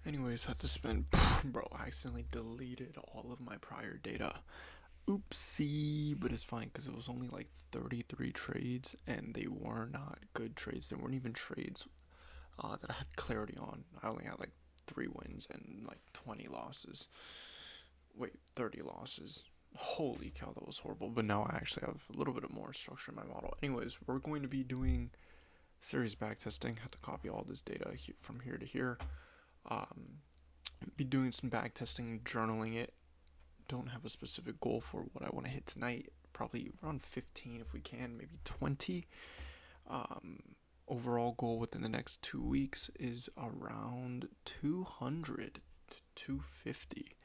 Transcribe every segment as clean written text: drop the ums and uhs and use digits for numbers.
Anyways, had to spend, bro, I accidentally deleted all of my prior data. Oopsie, but it's fine because it was only like 33 trades and they were not good trades. They weren't even trades that I had clarity on. I only had like 3 wins and like 20 losses. Wait, 30 losses. Holy cow, that was horrible. But now I actually have a little bit of more structure in my model. Anyways, we're going to be doing series backtesting. Have to copy all this data from here to here. Um, be doing some backtesting, journaling it. Don't have a specific goal for what I want to hit tonight. Probably around 15 if we can, maybe 20. Um, Overall goal within the next 2 weeks is around 200 to 250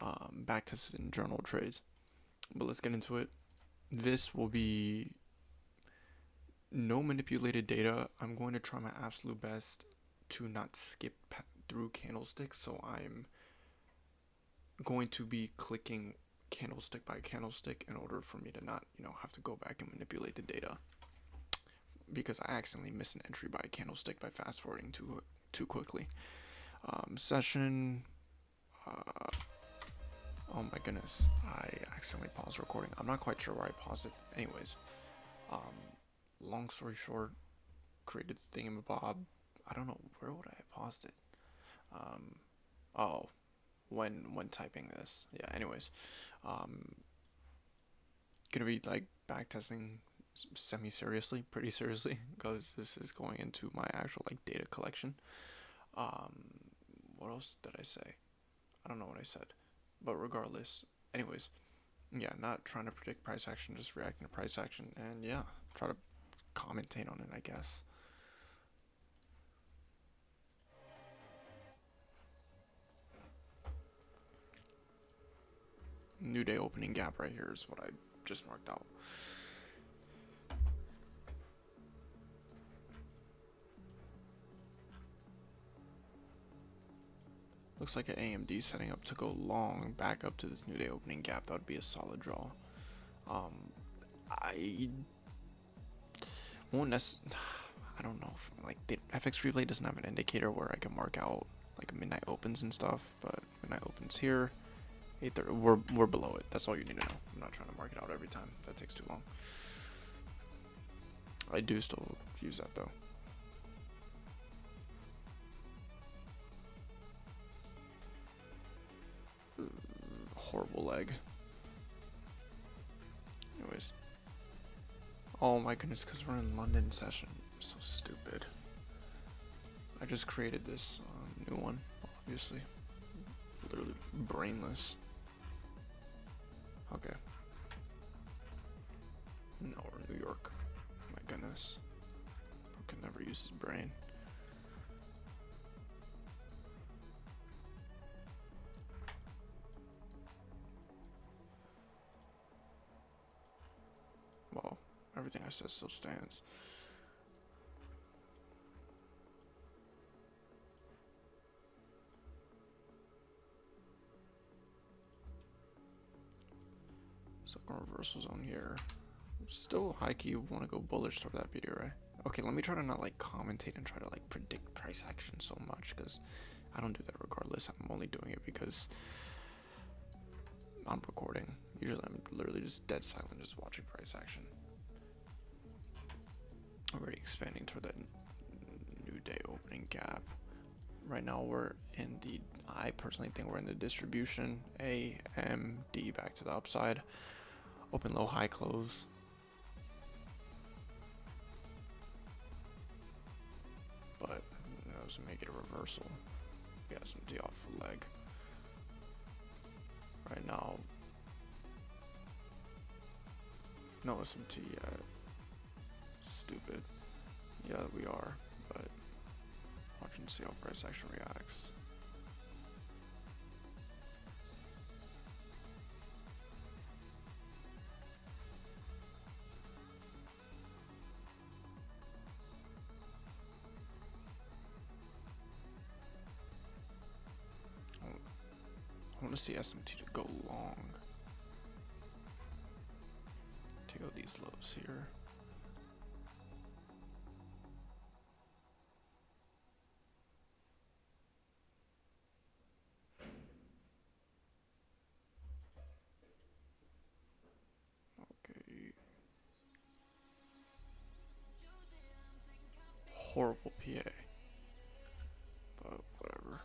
backtested in journal trades. But let's get into it. This will be no manipulated data. I'm going to try my absolute best to not skip through candlesticks, so I'm going to be clicking candlestick by candlestick in order for me to not, have to go back and manipulate the data because I accidentally missed an entry by candlestick by fast forwarding too quickly. Session. Uh, oh my goodness, I accidentally paused recording. I'm not quite sure where I paused it. Anyways, long story short, created the thingamabob. I don't know where would I have paused it. Um, oh, when typing this. Yeah. Anyways, gonna be like backtesting semi-seriously, pretty seriously, because this is going into my actual like data collection. What else did I say? I don't know what I said, but regardless, anyways, yeah, not trying to predict price action, just reacting to price action, and yeah, try to commentate on it, I guess. New day opening gap right here is what I just marked out. Looks like an AMD setting up to go long back up to this new day opening gap. That would be a solid draw. I won't I don't know if, like, the FX replay doesn't have an indicator where I can mark out like midnight opens and stuff, but midnight opens here. 8:30. We're below it. That's all you need to know. I'm not trying to mark it out every time. That takes too long. I do still use that though. Horrible leg. Anyways. Oh my goodness, because we're in London session. So stupid. I just created this new one, obviously. Literally brainless. Okay. No, we're in New York. My goodness. Bro can never use his brain. Well, everything I said still stands. Second reversal zone here. Still high key want to go bullish toward that video, right? Okay, let me try to not like commentate and try to like predict price action so much, because I don't do that regardless. I'm only doing it because I'm recording. Usually I'm literally just dead silent, just watching price action. Already expanding toward that new day opening gap. Right now we're in the, I personally think we're in the distribution. A, M, D back to the upside. Open, low, high, close. But that doesn't make it a reversal. We got some D off the leg. Right now, no SMT yet. Stupid. Yeah, we are, but watching to see how price action reacts. I want to see SMT to go long. Take out these lows here. horrible PA, but whatever.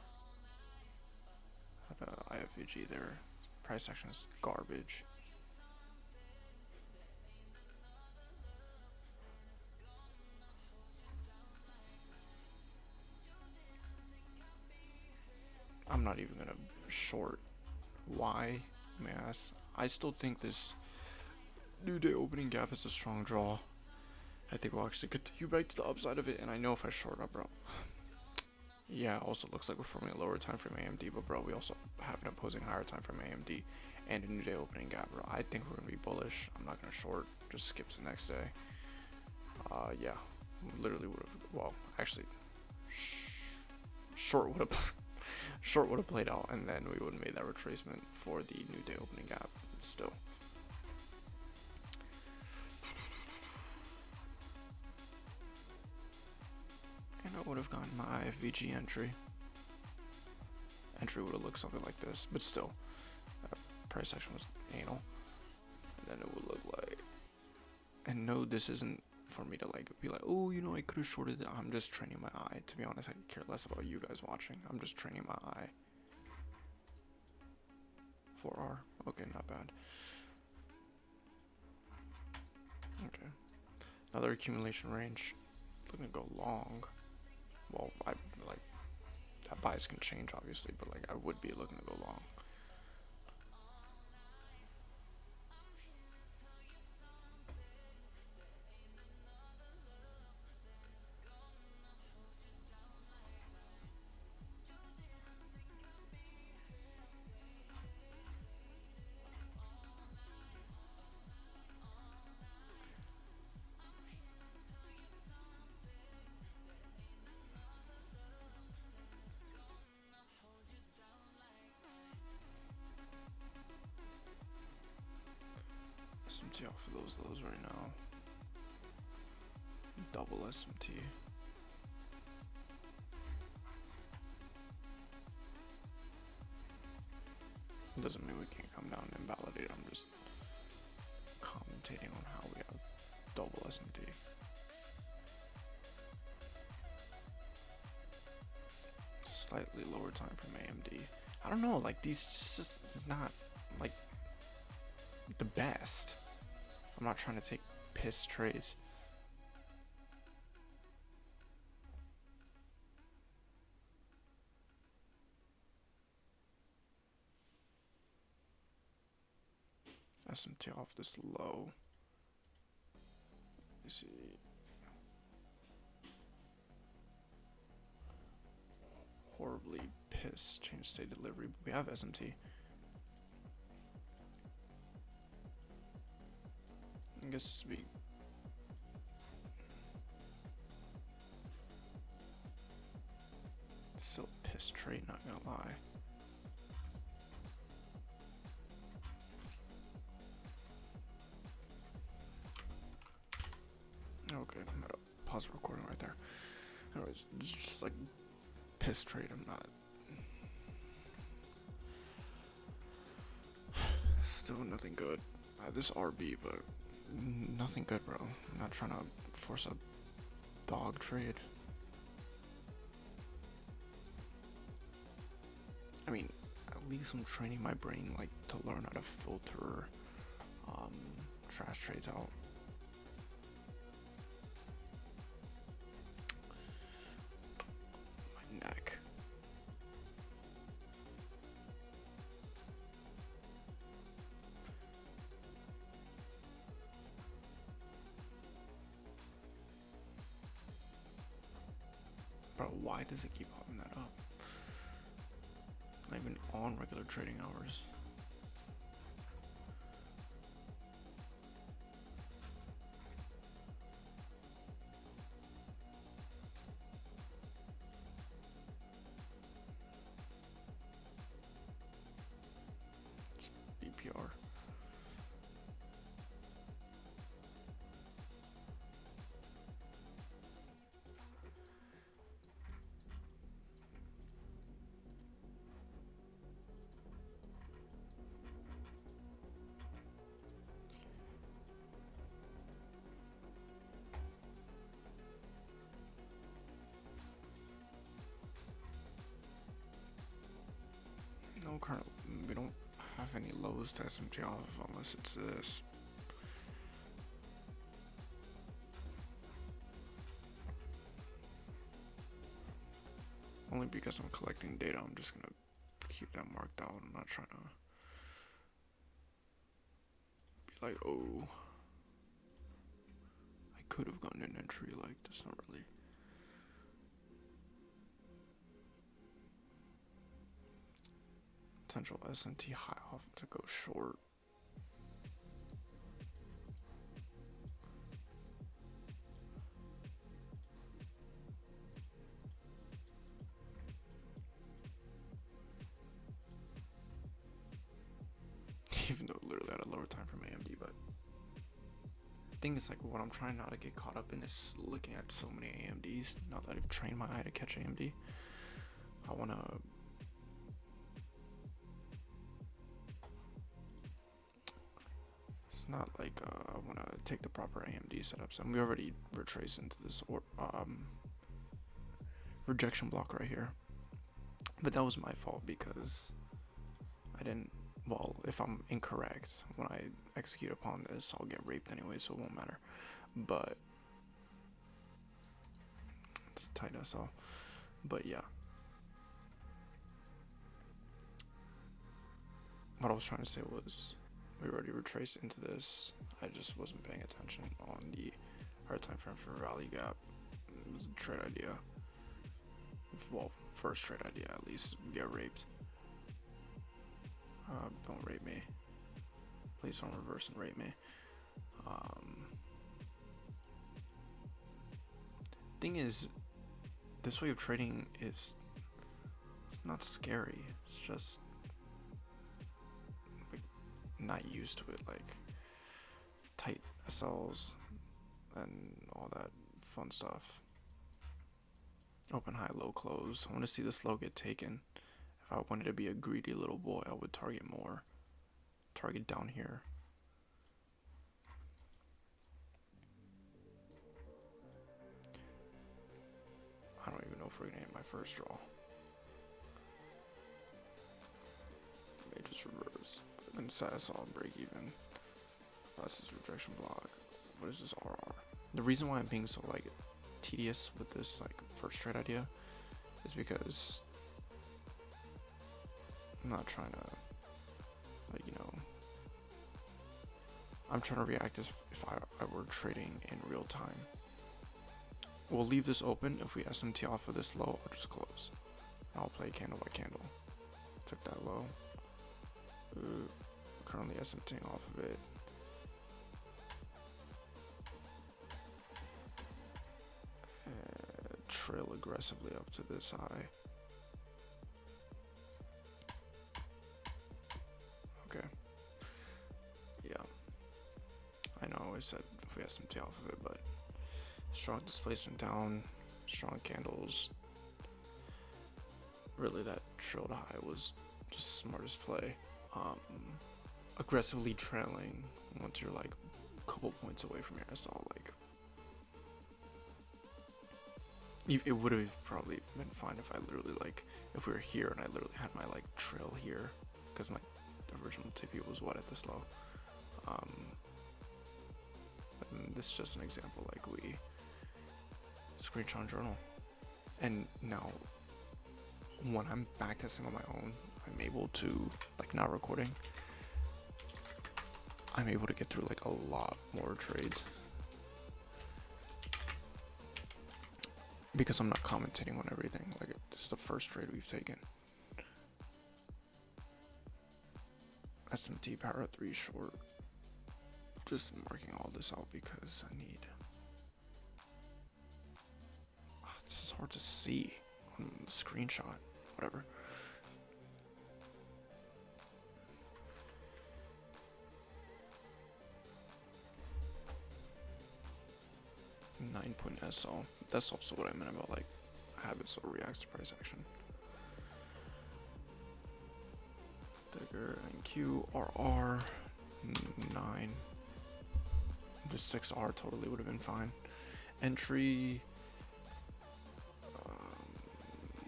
Had a IFVG there. Price action is garbage. I'm not even gonna short. Why? May I ask? I still think this New Day opening gap is a strong draw. I think we'll actually continue back to the upside of it, and I know if I short up, bro. Yeah, also looks like we're forming a lower time frame AMD, but bro, we also have an opposing higher time frame AMD and a New Day opening gap, bro. I think we're gonna be bullish. I'm not gonna short. Just skip to the next day. Yeah, literally would have. Well, actually, short would have. Short would have played out, and then we would have made that retracement for the New Day opening gap. Still. And I would have gotten my IFVG entry. Entry would have looked something like this, but still, price action was anal. And then it would look like. And no, this isn't for me to like be like, oh, you know, I could have shorted it. I'm just training my eye. To be honest, I care less about you guys watching. I'm just training my eye. 4R. Okay, not bad. Okay. Another accumulation range. Looking to go long. Well, I like that bias can change obviously, but like I would be looking to go long. SMT off of those lows right now. Double SMT. Doesn't mean we can't come down and invalidate. I'm just commentating on how we have double SMT. Slightly lower time from AMD. I don't know, like these just is not like the best. I'm not trying to take piss trades. SMT off this low. Let me see. Horribly pissed. Change state delivery, but we have SMT. I guess this would be still a piss trade, not gonna lie. Okay, I'm gonna pause the recording right there. Anyways, it's just like piss trade. I'm not. Still nothing good. This RB, but nothing good, bro. I'm not trying to force a dog trade. I mean, at least I'm training my brain like to learn how to filter trash trades out. My neck. Bro, why does it keep popping that up? Not even on regular trading hours. It's BPR. no current. We don't have any lows to SMT off unless it's this. Only because I'm collecting data, I'm just gonna keep that marked out. I'm not trying to be like, oh, I could have gotten an entry. Like, that's not really. Potential SMT high off to go short. Even though literally at a lower time from AMD, but I think it's like what I'm trying not to get caught up in is looking at so many AMDs. Now that I've trained my eye to catch AMD, I wanna. It's not like I wanna take the proper AMD setups, and we already retraced into this rejection block right here. But that was my fault because I didn't. Well, if I'm incorrect when I execute upon this, I'll get raped anyway, so it won't matter. But it's tight SL. But yeah, what I was trying to say was we already retraced into this. I just wasn't paying attention on the hard time frame for value gap. It was a trade idea. Well, first trade idea at least. Get raped. Don't rape me. Please don't reverse and rape me. Thing is, this way of trading is it's not scary. It's just like not used to it, like tight SLs and all that fun stuff. Open high, low close. I want to see this low get taken. If I wanted to be a greedy little boy, I would target more. Target down here. I don't even know if we're gonna hit my first draw. May just reverse. I'm gonna satisfy break even. That's this rejection block. What is this RR? The reason why I'm being so like tedious with this like first trade idea is because I'm not trying to, like, you know, I'm trying to react as if I were trading in real time. We'll leave this open. If we SMT off of this low, I'll just close. I'll play candle by candle. Took that low. Currently SMTing off of it. Trail aggressively up to this high. Okay. Yeah. I know I said if we SMT off of it, but strong displacement down, strong candles. Really, that trailed high was just smartest play. Aggressively trailing once you're like a couple points away from here. I saw like it would have probably been fine if I literally like if we were here and I literally had my like trail here because my original TP was what at this low. And this is just an example. Like we screenshot journal, and now when I'm backtesting on my own, I'm able to, like, not recording, I'm able to get through like a lot more trades because I'm not commentating on everything. Like, this is the first trade we've taken. SMT power 3 short. Just marking all this out because I need. This is hard to see on the screenshot. Whatever. Point SL. That's also what I meant about like habits or reacts to price action. Dagger and QRR 9. The 6R totally would have been fine. Entry.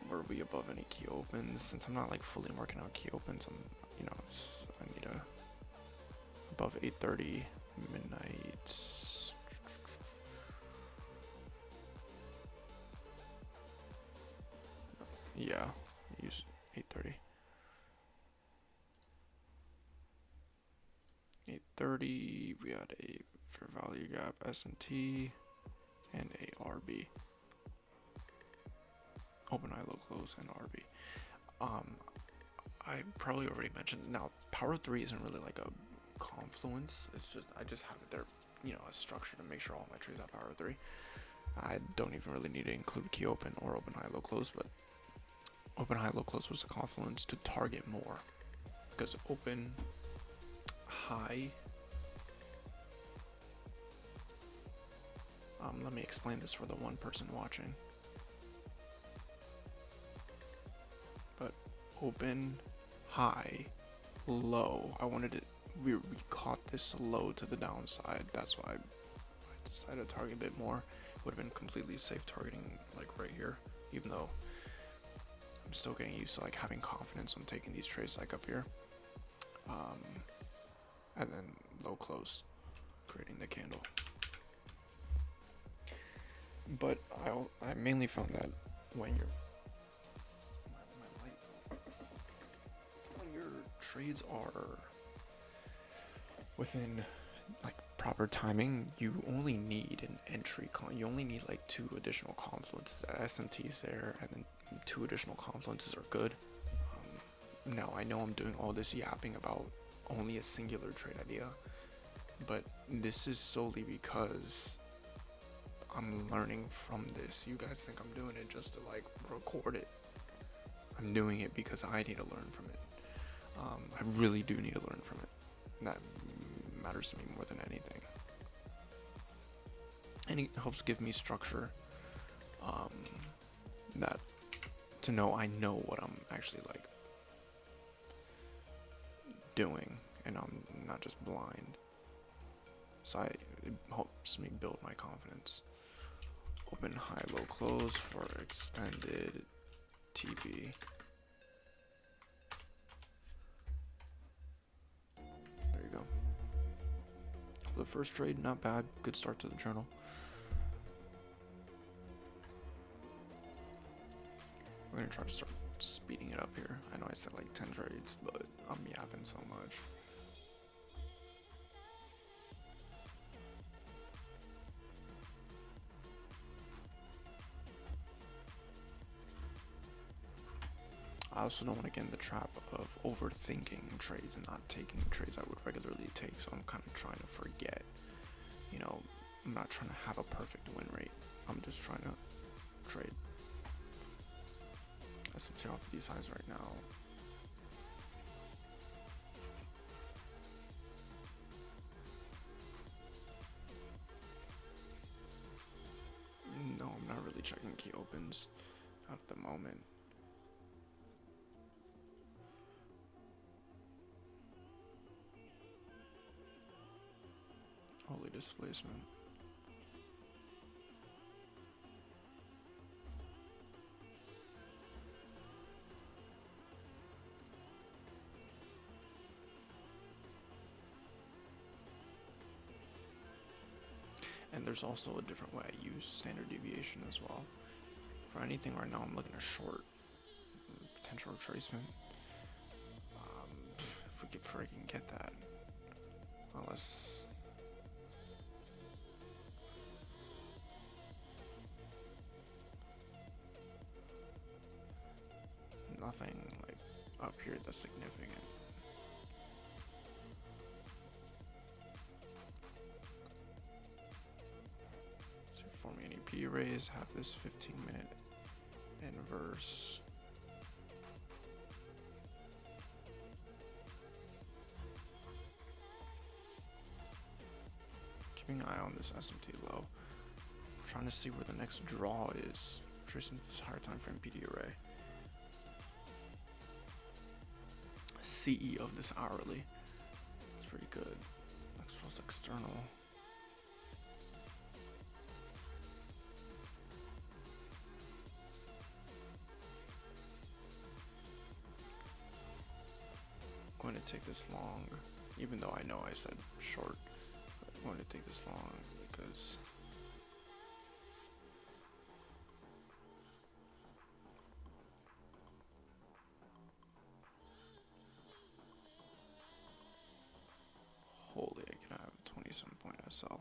We're preferably above any key opens. Since I'm not like fully working out key opens, I need a above 8:30 midnight. Yeah, use 8:30. 8:30. We had a fair value gap S&T and a RB. Open high, low close, and RB. I probably already mentioned. Now, power 3 isn't really like a confluence. It's just I just have it there, a structure to make sure all my trades have power 3. I don't even really need to include key open or open high, low close, but open high, low close was a confluence to target more, because open high. Let me explain this for the one person watching. But open high, low. We caught this low to the downside. That's why I decided to target a bit more. Would have been completely safe targeting like right here, even though I'm still getting used to like having confidence on taking these trades like up here. And then low close, creating the candle. But I mainly found that when your trades are within like proper timing, you only need an entry you only need like 2 additional confluences. SMT's there, and then 2 additional confluences are good. Now I know I'm doing all this yapping about only a singular trade idea, but this is solely because I'm learning from this. You guys think I'm doing it just to like record it. I'm doing it because I need to learn from it. I really do need to learn from it. That matters to me more than anything. And it helps give me structure. That to know I know what I'm actually like doing, and I'm not just blind. So it helps me build my confidence. Open high, low close for extended TP. There you go. The first trade, not bad. Good start to the journal. We're gonna try to start speeding it up here. I know I said like 10 trades, but I'm yapping so much. I also don't want to get in the trap of overthinking trades and not taking trades I would regularly take, so I'm kind of trying to forget. I'm not trying to have a perfect win rate. I'm just trying to trade. SMT off of these highs right now. No, I'm not really checking key opens at the moment. Holy displacement. And there's also a different way I use standard deviation as well. For anything right now, I'm looking at short potential retracement. If we could freaking get that, unless nothing like up here that's significant. So forming an EP arrays, have this 15-minute inverse. Keeping an eye on this SMT low. Trying to see where the next draw is. Tracing this higher time frame PD array. CE of this hourly. It's pretty good. Next draw's external. it take this long? Even though I know I said short, why did it take this long? Because holy, I can have 27 point SL.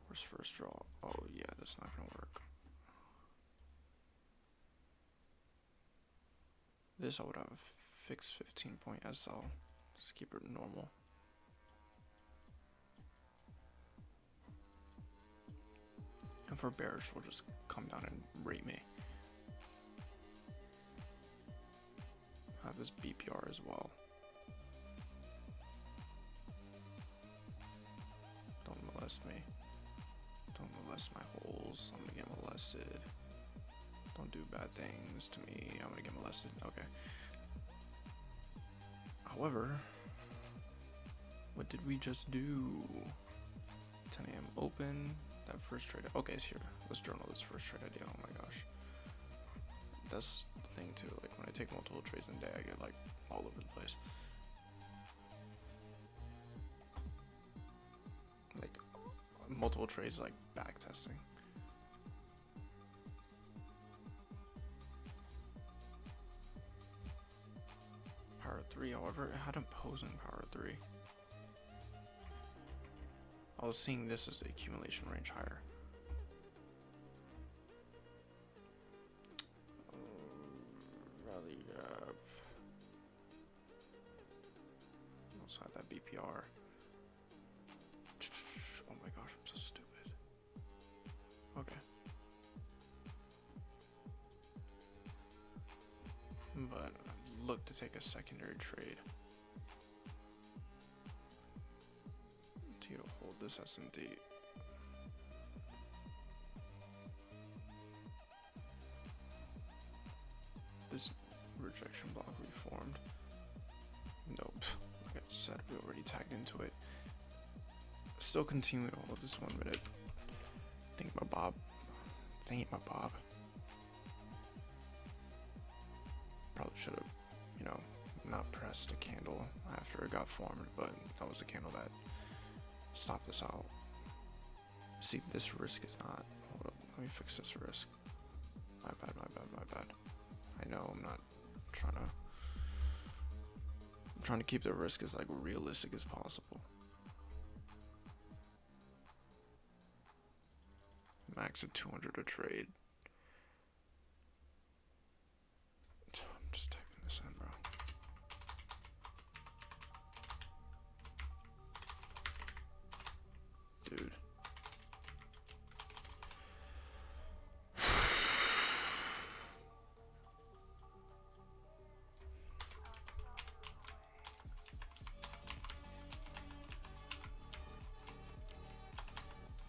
Where's first draw? Oh yeah, that's not gonna work. This I would have fixed 15 point SL. Just keep it normal. And for bears, we'll just come down and rate me. Have this BPR as well. Don't molest me. Don't molest my holes. I'm gonna get molested. Don't do bad things to me. I'm gonna get molested. Okay. However, what did we just do? 10 a.m. open. That first trade. Okay, it's here. Let's journal this first trade idea. Oh my gosh. That's the thing too. Like when I take multiple trades in a day, I get like all over the place. Like multiple trades, like backtesting. Power 3, however, it had opposing power 3. I was seeing this as the accumulation range higher. Rally up. Outside that BPR. Oh my gosh, I'm so stupid. Okay. But look to take a secondary trade. To hold this SMD. This rejection block we formed. Nope. Like I said, we already tagged into it. Still continuing to hold this 1 minute. Thingamabob. Probably should have, you know, not pressed a candle after it got formed, but that was a candle that stopped this out. See, this risk is not. Hold up, let me fix this risk. My bad. I know I'm not trying to. I'm trying to keep the risk as like realistic as possible. Max at 200 a trade. I'm just typing this in, bro. Dude.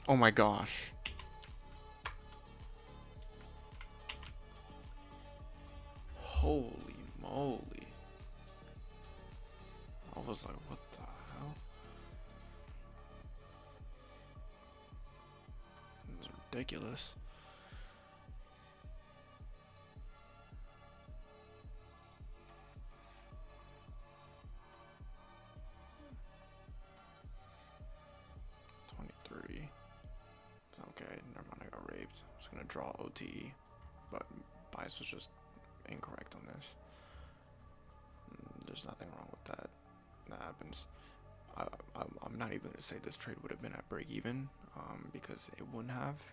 Oh my gosh. Holy moly. I was like, what the hell? This is ridiculous. Okay, never mind, I got raped. I was gonna draw OTE, but bias was just incorrect on this. There's nothing wrong with that. That happens. I'm not even gonna say this trade would have been at break even, because it wouldn't have.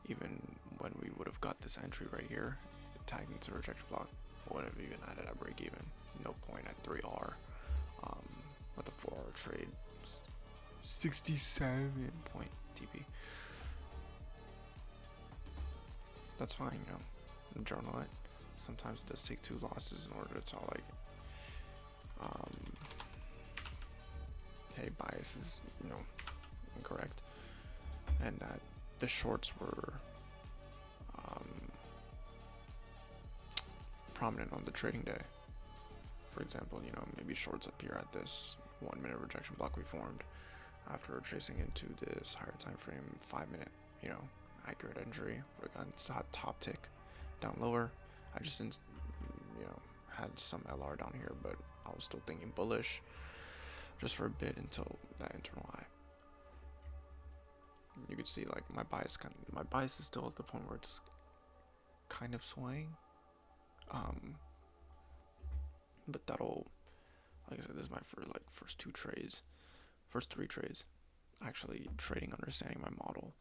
Even when we would have got this entry right here, tagged into the rejection block, wouldn't have even had it at break even. No point at 3R. With a 4R trade, 67 point TP. That's fine, you know. Journal it. Sometimes it does take 2 losses in order to tell, like, hey, bias is, you know, incorrect, and that the shorts were prominent on the trading day. For example, you know, maybe shorts appear at this 1 minute rejection block we formed after tracing into this higher time frame 5 minute, you know, accurate entry. Would have gone top tick down lower. I just didn't, you know, had some LR down here, but I was still thinking bullish just for a bit until that internal high. You can see like my bias is still at the point where it's kind of swaying. But that'll, like I said, this is my first three trades, actually trading, understanding my model,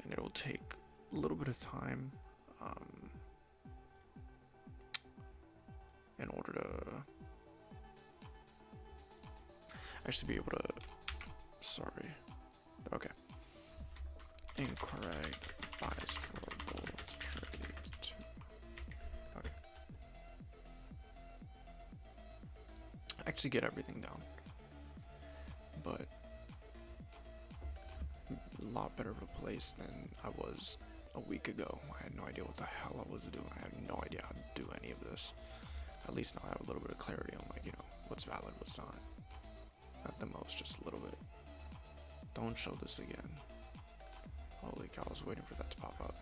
and it'll take a little bit of time in order to actually be able to, incorrect bias for both trades. Okay. Actually get everything down, but a lot better of a place than I was a week ago. I had no idea what the hell I was doing. I had no idea how to do any of this. At least now I have a little bit of clarity on, like, what's valid, what's not. At the most, just a little bit. Don't show this again. Holy cow, I was waiting for that to pop up.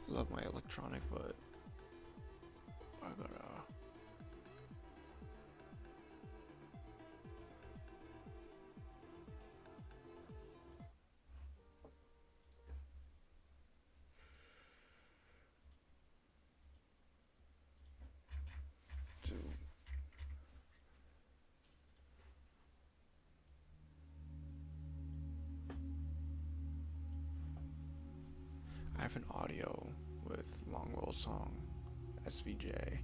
Love my electronic, but I gotta do. I have an audio with Longwell song, SVJ,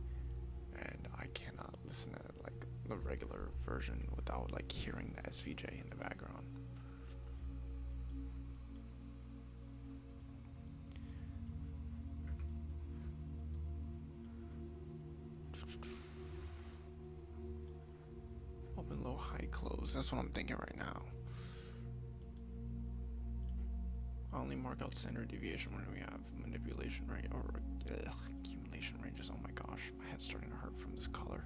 and I cannot listen to like the regular version without like hearing the SVJ in the background. Open, low, high, close. That's what I'm thinking right now. I only mark out standard deviation when we have manipulation range or accumulation ranges. Oh my gosh, my head's starting to hurt from this color.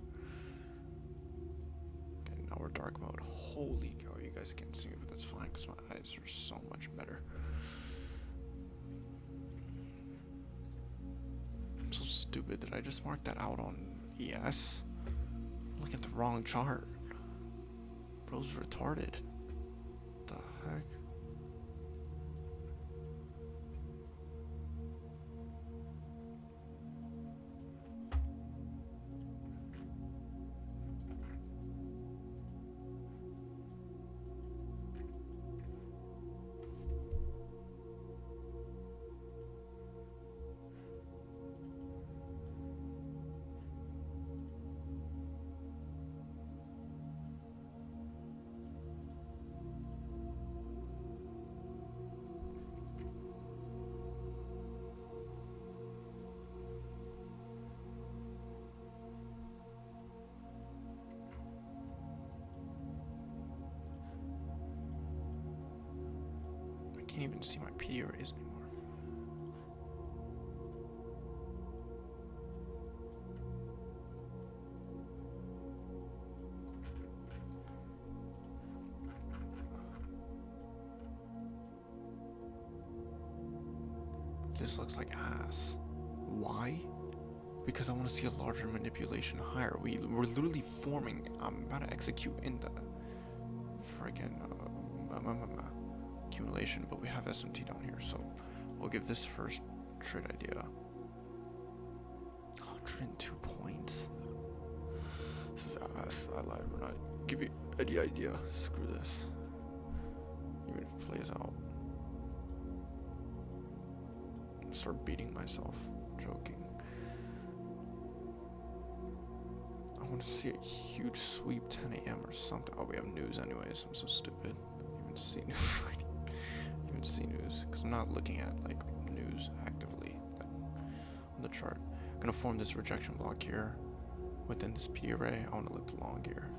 Okay, now we're dark mode. Holy cow, you guys can't see me, but that's fine because my eyes are so much better. I'm so stupid. Did I just mark that out on ES? I'm looking at the wrong chart. Bro's retarded. What the heck? I can't even see my P arrays anymore. This looks like ass. Why? Because I want to see a larger manipulation higher. We're literally forming. I'm about to execute in the friggin' accumulation, but we have SMT down here, so we'll give this first trade idea 102 points. This is ass. I lied. We're not give you any idea. Screw this. Even if it plays out, start beating myself. Joking. I want to see a huge sweep 10 a.m. or something. Oh, we have news anyways. I'm so stupid. Even see news. Even see news because I'm not looking at like news actively like, on the chart. I'm gonna form this rejection block here within this P array. I want to look to long here.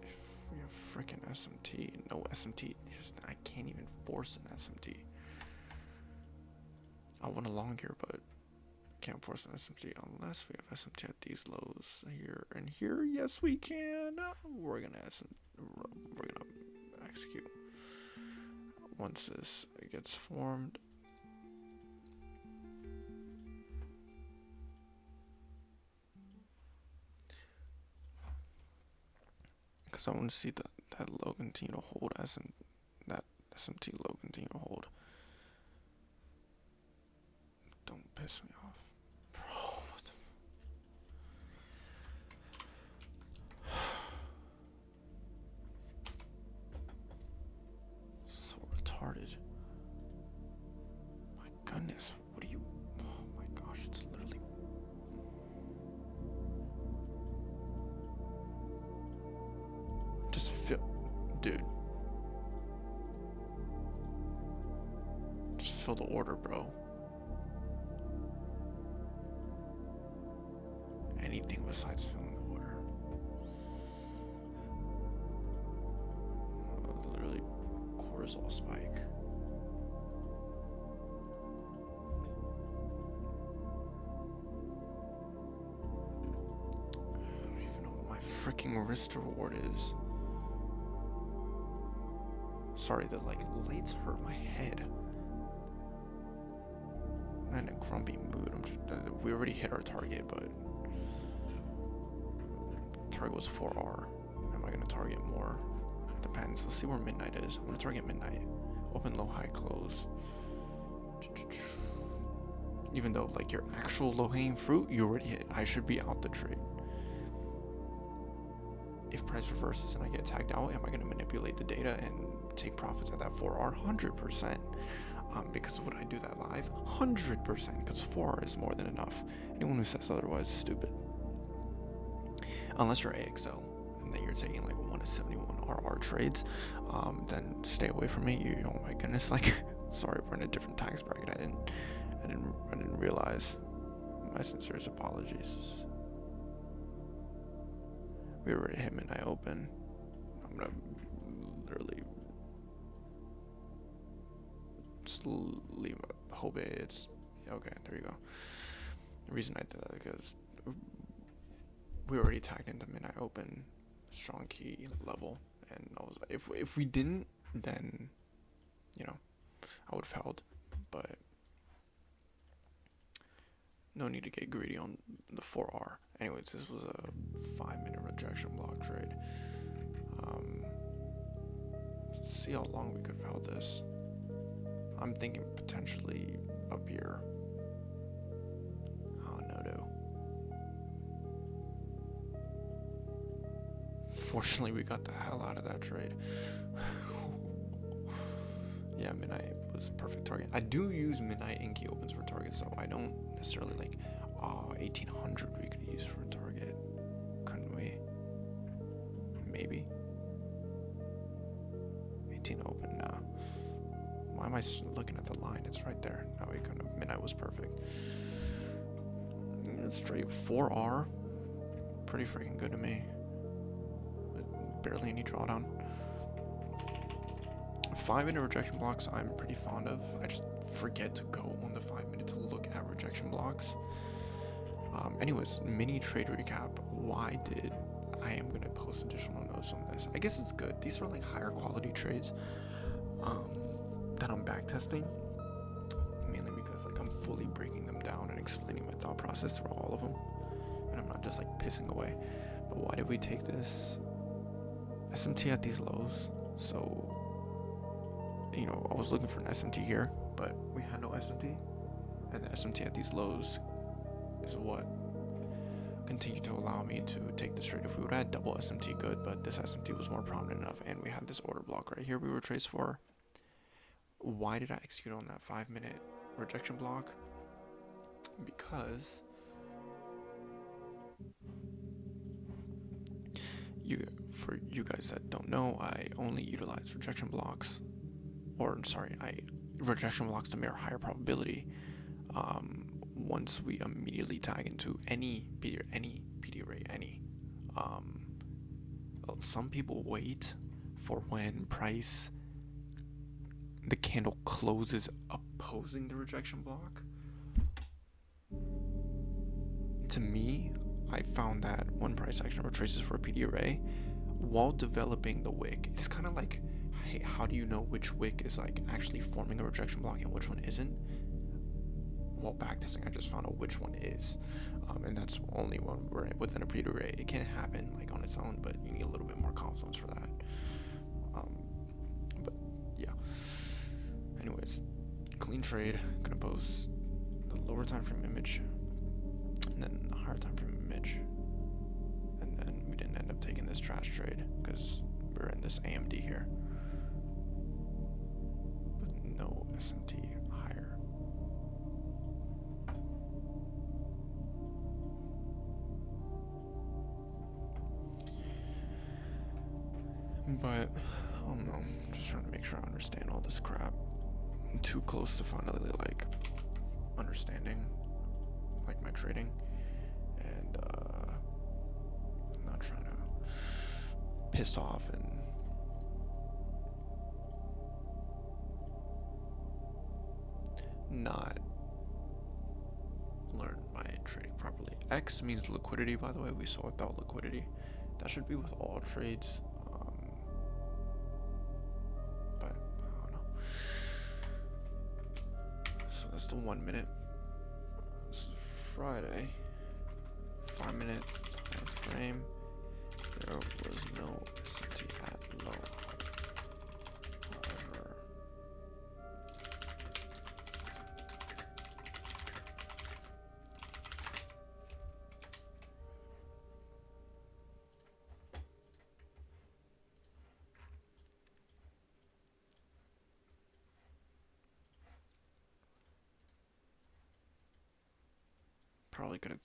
If we have freaking SMT, no SMT. I can't even force an SMT. I want a long here, but I can't force an SMT unless we have SMT at these lows here and here. Yes, we can. We're gonna execute once this gets formed. Because I want to see that low continue to hold that SMT low continue to hold. Don't piss me off. Bro, what the so retarded. My goodness, what are you? Oh my gosh, it's literally. Just dude. Just fill the order, bro. Anything besides filling the order. Literally cortisol spike. I don't even know what my freaking wrist reward is. Sorry, the lights hurt my head. I'm in a grumpy mood. We already hit our target, but target was 4R. Am I gonna target more? Depends. Let's see where midnight is. I'm gonna target midnight. Open, low, high, close. Even though your actual low hanging fruit you already hit, I should be out the trade. If price reverses and I get tagged out, am I gonna manipulate the data and take profits at that 4R? 100%. Because would I do that live? 100%. Because 4R is more than enough. Anyone who says otherwise is stupid. Unless you're AXL and then you're taking 1 to 71 RR trades, then stay away from me. Oh my goodness, sorry, we're in a different tax bracket. I didn't realize. My sincerest apologies. We already hit midnight open. I'm gonna literally just leave. Hope it's okay. There you go. The reason I did that because we already tagged into midnight open, strong key level, and I was like, if we didn't, then I would have held, but no need to get greedy on the 4R. Anyways, this was a 5-minute rejection block trade. See how long we could have held this. I'm thinking potentially up here. Oh no. Fortunately, we got the hell out of that trade. Yeah, midnight was perfect target. I do use midnight and key opens for targets, so I don't necessarily 1800 we could use for a target. Couldn't we? Maybe. 18 open, nah. Why am I looking at the line? It's right there. No, we couldn't have. Midnight was perfect. Straight 4R. Pretty freaking good to me. Barely any drawdown. 5-minute rejection blocks I'm pretty fond of. I just forget to go on the 5-minute to look at rejection blocks. Anyways, mini trade recap. Why did I am gonna post additional notes on this? I guess it's good. These are higher quality trades that I'm backtesting, mainly because I'm fully breaking them down and explaining my thought process through all of them, and I'm not just pissing away. But why did we take this SMT at these lows? So I was looking for an SMT here, but we had no SMT, and the SMT at these lows is what continued to allow me to take this trade. If we would have had double SMT, good, but this SMT was more prominent enough, and we had this order block right here we were traced for. Why did I execute on that 5-minute rejection block? Because for you guys that don't know, I only utilize rejection blocks, rejection blocks to mirror higher probability. Once we immediately tag into any PD rate, some people wait for when the candle closes opposing the rejection block. to me, I found that when price action retraces for a PD array, while developing the wick, it's kind of like, hey, how do you know which wick is like actually forming a rejection block and which one isn't? While backtesting, I just found out which one is, and that's only when we're within a PD array. It can happen like on its own, but you need a little bit more confidence for that. But yeah. Anyways, clean trade. Gonna post the lower time frame image, and then the higher time frame image, and then we didn't end up taking this trash trade because we're in this AMD here, with no SMT higher. But I don't know. I'm just trying to make sure I understand all this crap. I'm too close to finally like understanding like my trading, and I'm not trying to piss off and not learn my trading properly. X means liquidity, by the way. We saw without liquidity. That should be with all trades. But I don't know. So that's the 1 minute. This is Friday. 5 minute time frame. There was no SMT at low. However, probably gonna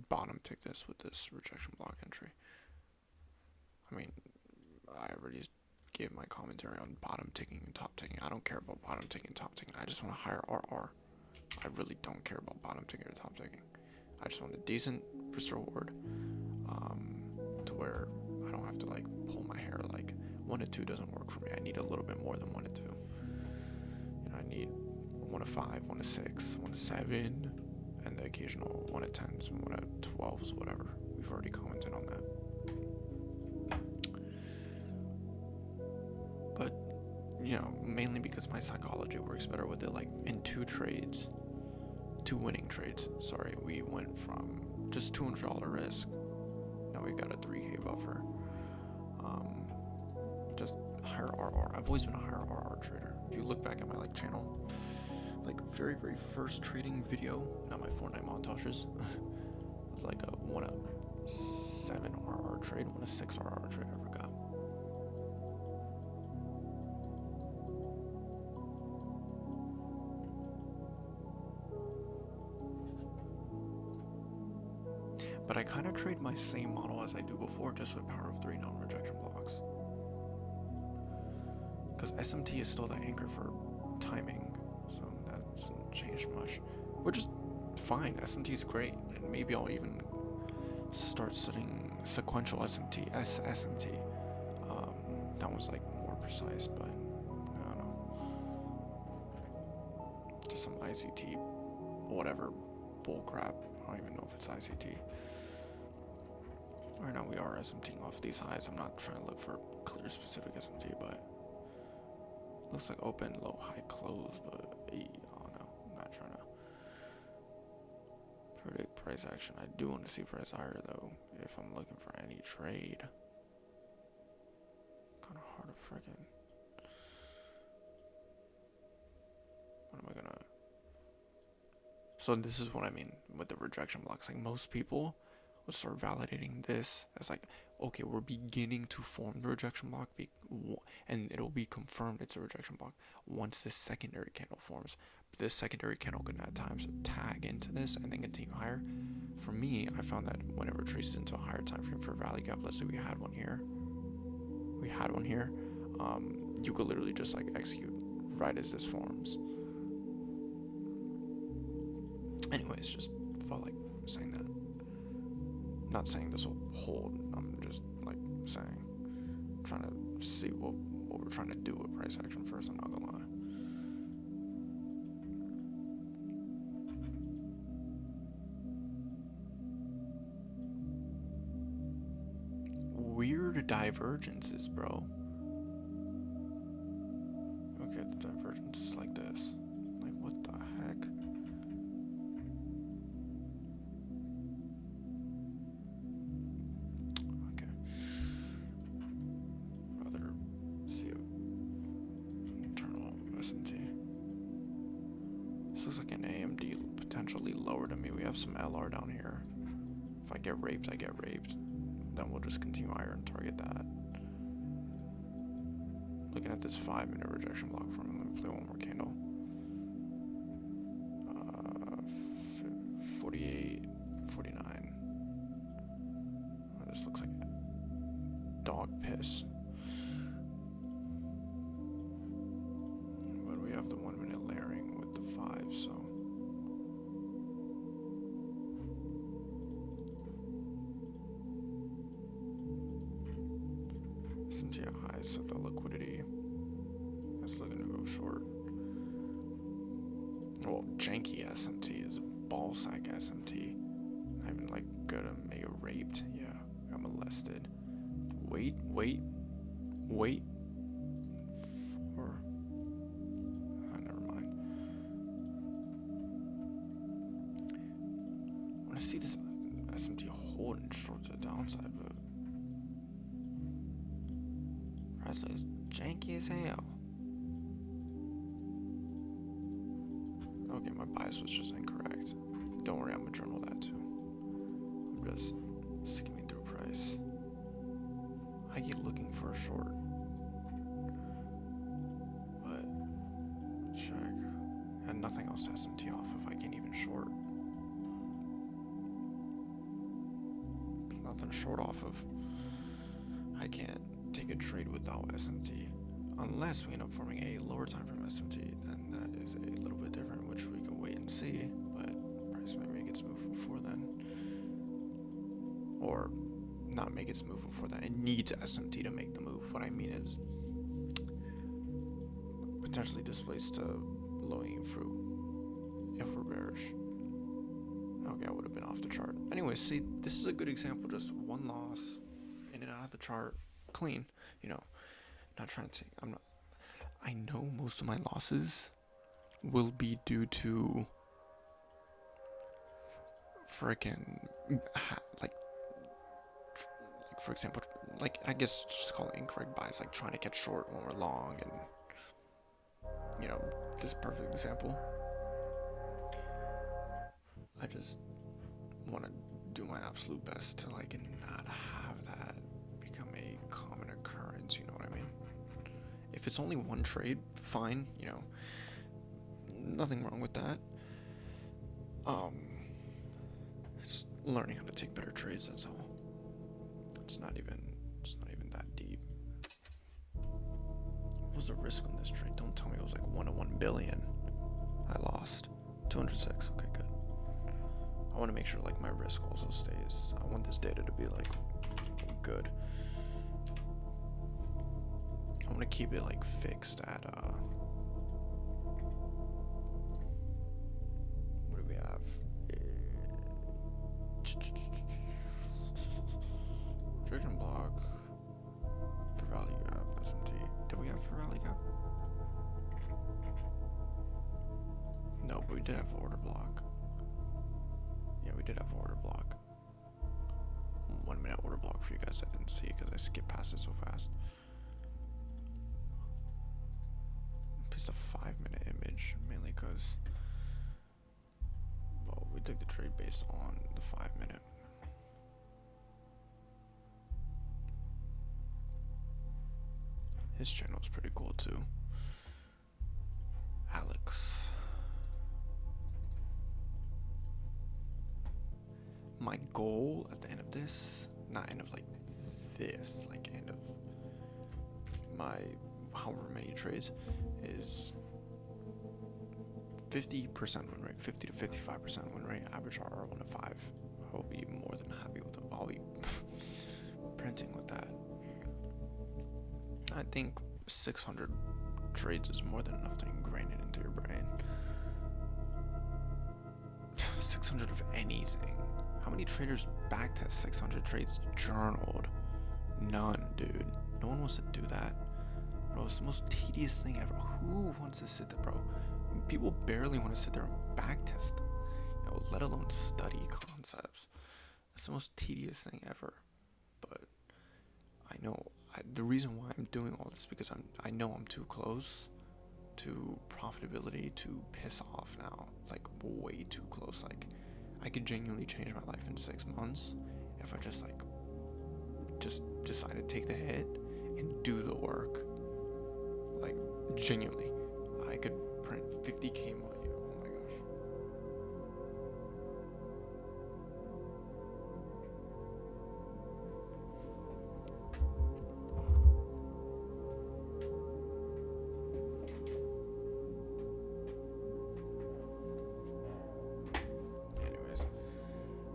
bottom tick this with this rejection block entry. I mean, I already gave my commentary on bottom ticking and top ticking. I don't care about bottom ticking and top ticking. I just want a higher RR. I really don't care about bottom ticking or top ticking. I just want a decent risk reward, to where I don't have to like pull my hair. Like 1 to 2 doesn't work for me. I need a little bit more than 1 to 2. You know, I need 1 to 5, 1 to 6, 1 to 7, and the occasional 1 to 10s, 1 to 12s, whatever. We've already commented on that. But, you know, mainly because my psychology works better with it. Like in 2 winning trades, sorry, we went from just $200 risk. Now we got a 3K buffer. Just higher RR. I've always been a higher RR trader. If you look back at my like channel, like very first trading video, not my Fortnite montages, was like a 1 to 7 RR trade, 1 to 6 RR trade I forgot. But I kind of trade my same model as I do before, just with power of 3 non-rejection blocks. Because SMT is still the anchor for timing, so that hasn't changed much. Which is fine, SMT is great, and maybe I'll even start studying sequential SMT, SSMT. That was like more precise, but I don't know. Just some ICT, whatever bull crap. I don't even know if it's ICT. Right now we are SMTing off these highs. I'm not trying to look for clear specific SMT, but looks like open, low, high, close, but I don't know. I'm not trying to predict price action. I do want to see price higher though, if I'm looking for any trade. Kind of hard to friggin'. What am I gonna? So this is what I mean with the rejection blocks. Like most people will start validating this as like, okay, we're beginning to form the rejection block, and it'll be confirmed it's a rejection block once this secondary candle forms. But this secondary candle can at times tag into this and then continue higher. For me, I found that when it retraces into a higher time frame for value gap, let's say we had one here, you could literally just like execute right as this forms. Anyways, just felt like saying that. I'm not saying this will hold. I'm just like saying, trying to see what we're trying to do with price action first. I'm not gonna lie. divergences, bro. Okay, the divergence is like this. Like, what the heck? Okay. Rather see a internal S&T. This looks like an AMD potentially lower to me. We have some LR down here. If I get raped, I get raped. Then we'll just continue iron target that. Looking at this 5-minute rejection block for me. Let me play one more candle. 48, 49. Oh, this looks like dog piss. But we have the 1-minute layering with the 5, so. S&T at high, so the liquidity. That's looking to go short. Well, janky S&T is a ball sack S&T. Not even like good at mega raped. Yeah, got molested. Wait. For. Never mind. I want to see this S&T holding short to the downside, but. Price is janky as hell. Okay, my bias was just incorrect. Don't worry, I'm gonna journal that too. I'm just skimming through price. I keep looking for a short. But check. And nothing else has SMT off if I can even short. There's nothing short off of. I can't take a trade without SMT. Unless we end up forming a lower time frame SMT, then that is a little bit different, which we can wait and see. But price may make its move before then, or not make its move before that. It needs SMT to make the move. What I mean is potentially displace to low-hanging fruit if we're bearish. Okay, I would have been off the chart. Anyway, see, this is a good example. Just one loss, in and out of the chart, clean. You know. Not trying to take, I know most of my losses will be due to freaking like for example, like I guess just call it incorrect bias, like trying to get short when we're long, and you know, this perfect example. I just want to do my absolute best to like not have that become a common occurrence, you know what I mean? If it's only one trade, fine, you know, nothing wrong with that. Just learning how to take better trades, that's all. It's not even that deep. What was the risk on this trade? Don't tell me it was like 1 to 1 billion. I lost 206. Okay, good. I want to make sure like my risk also stays. I want this data to be like good. I want to keep it like fixed at what do we have? Rejection block for value gap SMT. Did we have for value gap? No, but we did have order block. Yeah, we did have order block. 1 minute order block for you guys that didn't see because I skipped past it so fast. It's a 5-minute image, mainly because, well, we took the trade based on the 5-minute. His channel is pretty cool too. Alex. My goal at the end of this, not end of like this, like end of my however many trades, is 50% win rate, 50 to 55% win rate, average RR 1 to 5. I will be more than happy with it. I'll be printing with that. I think 600 trades is more than enough to ingrain it into your brain. 600 of anything. How many traders backtest 600 trades journaled? None, dude. No one wants to do that. Bro, it's the most tedious thing ever. Who wants to sit there, bro? People barely want to sit there and backtest, let alone study concepts. It's the most tedious thing ever. But I know the reason why I'm doing all this is because I know I'm too close to profitability to piss off now. Like, way too close. Like, I could genuinely change my life in 6 months if I just decide to take the hit and do the work. Like, genuinely, I could print 50K money. Oh my gosh. Anyways,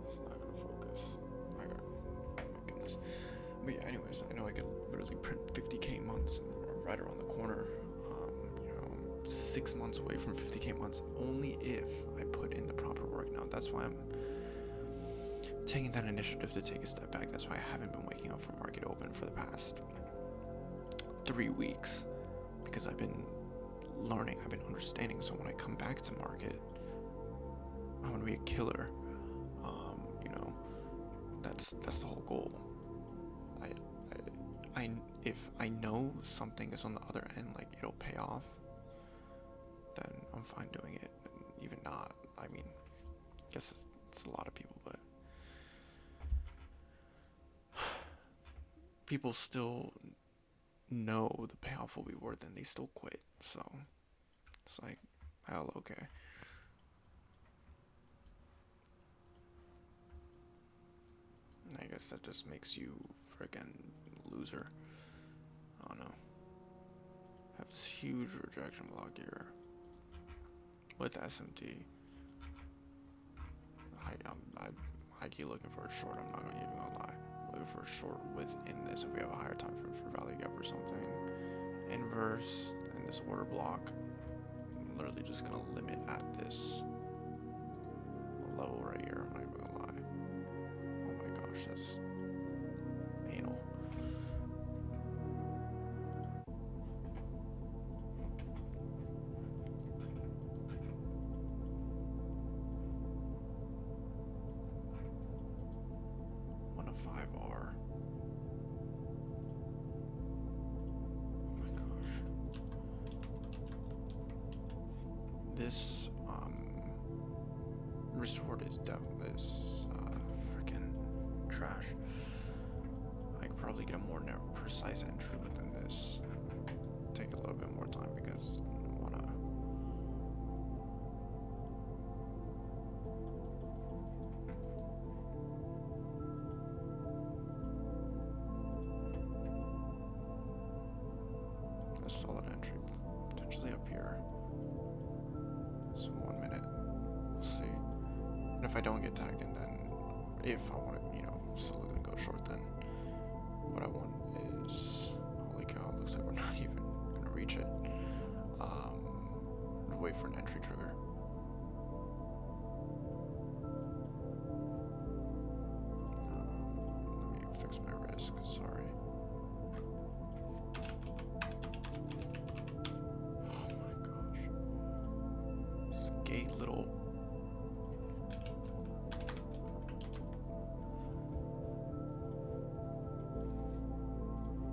it's not gonna focus. Oh my goodness. But yeah, anyways, I know I could literally print 50K months right around the corner. 6 months away from 50K months, only if I put in the proper work. Now that's why I'm taking that initiative to take a step back. That's why I haven't been waking up for market open for the past 3 weeks, because I've been learning, I've been understanding. So when I come back to market, I want to be a killer. That's the whole goal. If I know something is on the other end, like it'll pay off, then I'm fine doing it. And even not, I mean, I guess it's a lot of people, but people still know the payoff will be worth it and they still quit. So it's like, hell, okay. I guess that just makes you friggin' loser. I don't know. Have this huge rejection block here with SMT. I keep looking for a short. I'm not even gonna lie. Looking for a short within this. If we have a higher time frame for value gap or something, inverse in this order block, I'm literally just gonna limit at this level right here. I'm not even gonna lie. Oh my gosh, that's anal. This restored is freaking trash. I could probably get a more precise entry within this. Take a little bit more time because I wanna. A solid entry, potentially up here. So 1 minute, we'll see. And if I don't get tagged in, then if I want to, still gonna go short, then what I want is, holy cow, it looks like we're not even gonna reach it. Wait for an entry trigger. Let me fix my risk, sorry. Little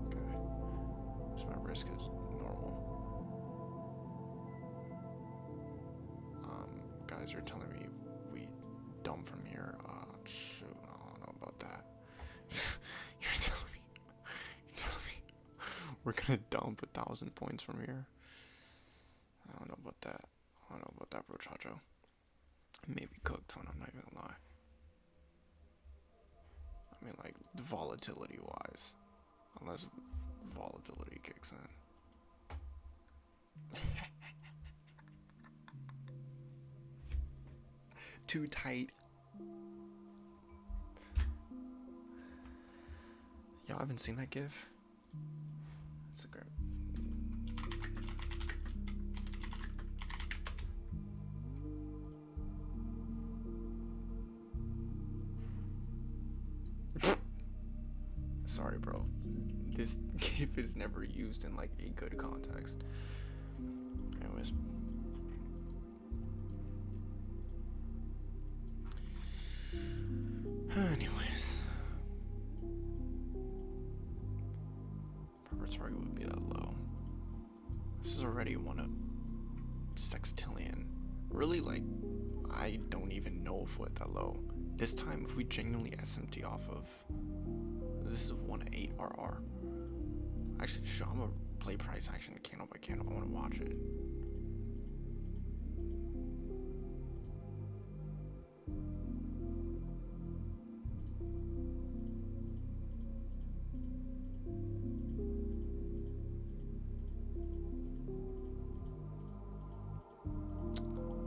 okay, so my risk is normal. Guys are telling me we dump from here. Shoot, I don't know about that. You're telling me we're gonna dump 1,000 points from here? I don't know about that. I don't know about that, bro, Chacho. Maybe cooked one, I'm not even gonna lie. I mean, like, volatility wise. Unless volatility kicks in. Too tight. Y'all haven't seen that gif? It's a great. Sorry, bro. This GIF is never used in like a good context. Anyways. Proper target would be that low. This is already one of sextillion. Really, like, I don't even know if we're at that low. This time, if we genuinely SMT off of, this is 1-8 RR. Actually, sure, I'm gonna play price action candle by candle. I want to watch it.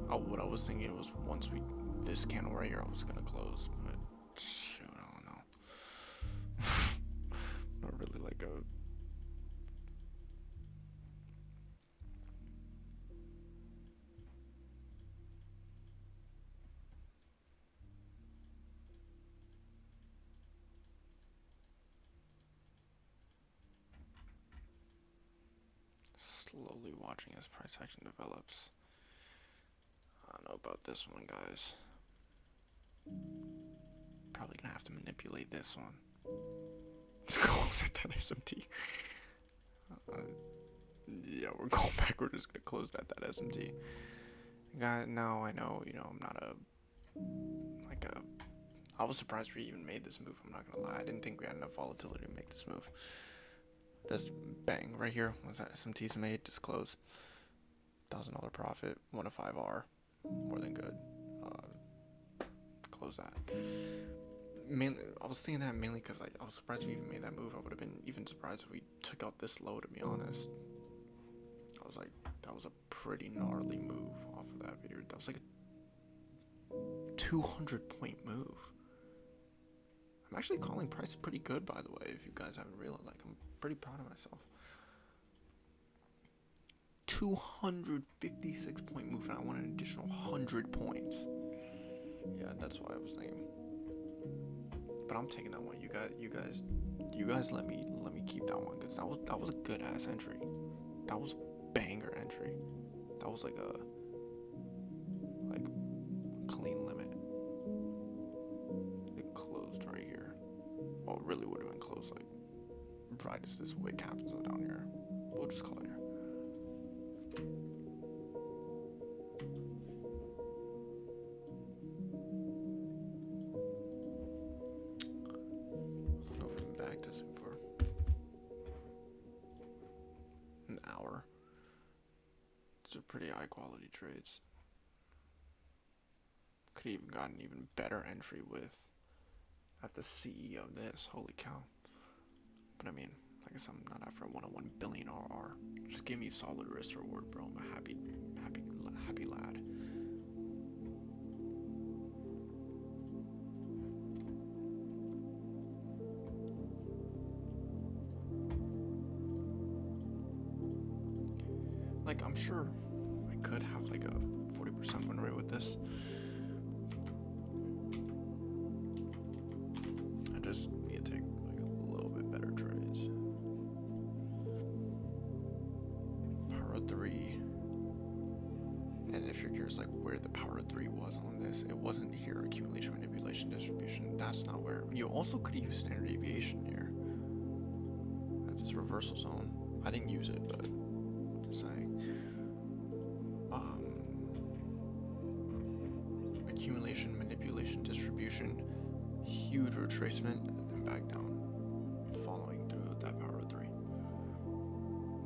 Oh, what I was thinking was once we this candle right here, I was gonna close, but shoot, I don't know. Not really like a. Slowly watching as price action develops. I don't know about this one, guys. Probably gonna have to manipulate this one. Let's close at that SMT. Yeah, we're going back. We're just gonna close at that SMT. Guys, now I know, I'm not I was surprised we even made this move. I'm not gonna lie. I didn't think we had enough volatility to make this move. Just bang right here. Once that SMT's made, just close. $1,000 profit. 1 to 5R. More than good. Close that. Mainly, I was thinking that mainly because I was surprised we even made that move. I would have been even surprised if we took out this low, to be honest. I was like, that was a pretty gnarly move off of that video. That was like a 200-point move. I'm actually calling price pretty good, by the way, if you guys haven't realized. Like, I'm pretty proud of myself. 256-point move, and I want an additional 100 points. Yeah, that's why I was thinking. But I'm taking that one. You guys, let me keep that one, because that was a good ass entry. That was a banger entry. That was like a clean limit. It closed right here. Well, it really would have been closed like right as this wick happens down here. We'll just call it here. I don't know if I've been backtesting for an hour. These are pretty high quality trades. Could have even gotten even better entry with at the CE of this. Holy cow. But I mean, like I said, I'm not after a 101 billion RR. Just give me solid risk reward, bro. I'm a happy lad. Like, I'm sure I could have like a 40% win rate with this. I just need to take like a little bit better trades. Power 3. And if you're curious like where the power 3 was on this, it wasn't here, accumulation, manipulation, distribution. That's not where. You also could use standard deviation here. At this reversal zone. I didn't use it, but just saying. Accumulation, manipulation, distribution, huge retracement, and then back down, following through with that power 3.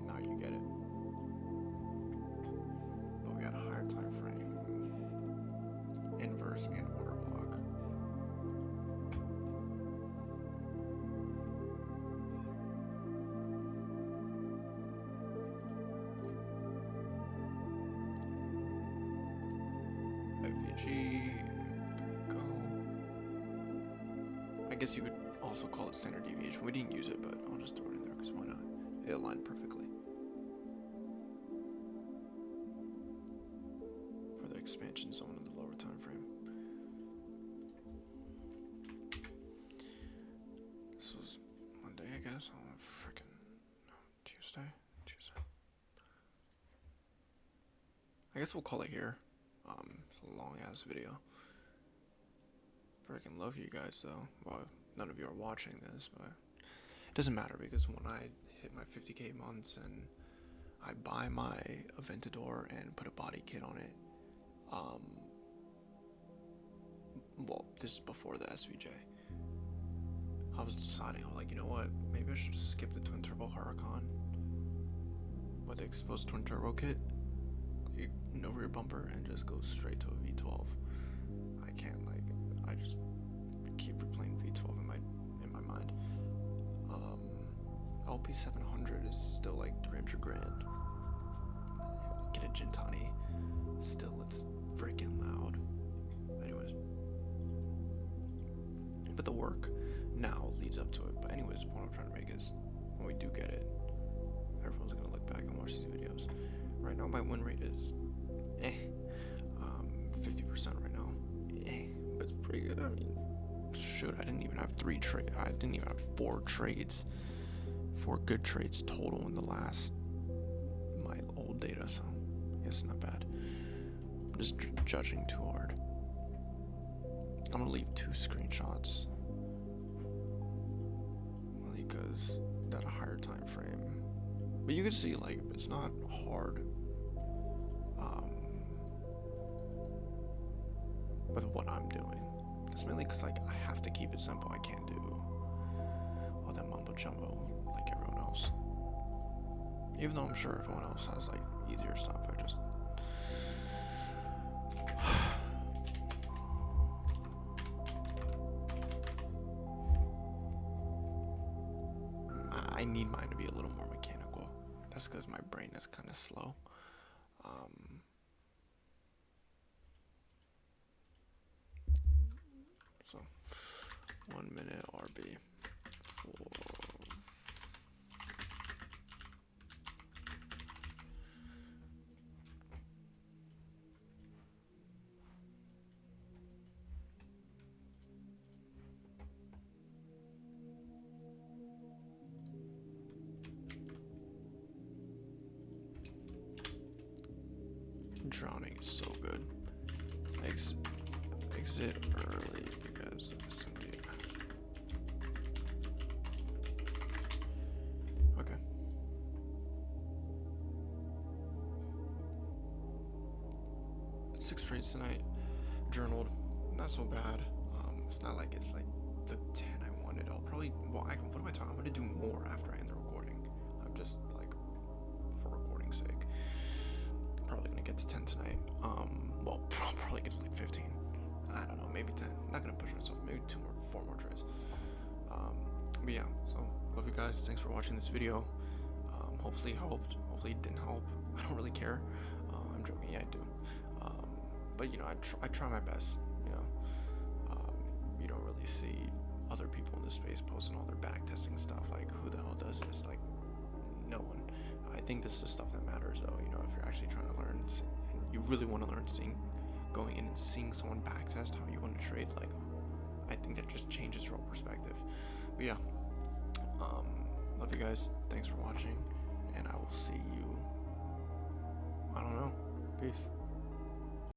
Now you get it. But we got a higher time frame, inverse, and order block. FVG. I guess you could also call it standard deviation. We didn't use it, but I'll just throw it in there because why not? It aligned perfectly. For the expansion zone in the lower time frame. This was guess we'll call it here. It's a long ass video. Freaking love you guys though. Well, none of you are watching this, but it doesn't matter because when I hit my 50k months and I buy my Aventador and put a body kit on it, well, this is before the SVJ. I was deciding, I'm like, you know what? Maybe I should just skip the twin turbo Huracan with the exposed twin turbo kit, no rear bumper, and just go straight to a V12. I can't, like, I just keep replaying V12 in my mind. LP 700 is still like 300 grand. Get a Gintani, still it's freaking loud. Anyways, but the work now leads up to it. But anyways, the point I'm trying to make is when we do get it, everyone's gonna look back and watch these videos. Right now my win rate is 50% right now, but it's pretty good. I mean, shoot, I didn't even have four trades, 4 good trades total in the last my old data, so I guess not bad. I'm just judging too hard. I'm gonna leave 2 screenshots because at a higher time frame, but you can see like it's not hard with what I'm doing. It's mainly because like I have to keep it simple. I can't do all that mumbo jumbo like everyone else, even though I'm sure everyone else has like easier stuff. I need mine to be a little more mechanical. That's because my brain is kind of slow. So 1 minute RB for drowning is so good. Exit early because of somebody. Okay. Six trades tonight. Journaled. Not so bad. It's not like it's like the 10 I wanted. I'll probably, well, what am I talking? I'm gonna do more after I end the recording. I'm just like, for recording's sake, probably gonna get to 10 tonight. Well, I'll probably get to like 15. I don't know, maybe 10. Not gonna push myself. Maybe 4 more trades. But yeah, so love you guys. Thanks for watching this video. Hopefully it helped. Hopefully it didn't help. I don't really care. I'm joking. Yeah, I do. But you know, I try my best. You know, you don't really see other people in this space posting all their backtesting stuff. Like, who the hell does this? Like, no one. I think this is the stuff that matters, though. You know, if you're actually trying to learn and you really want to learn going in and seeing someone backtest how you want to trade, like, I think that just changes your whole perspective. But yeah, love you guys. Thanks for watching, and I will see you, I don't know. Peace.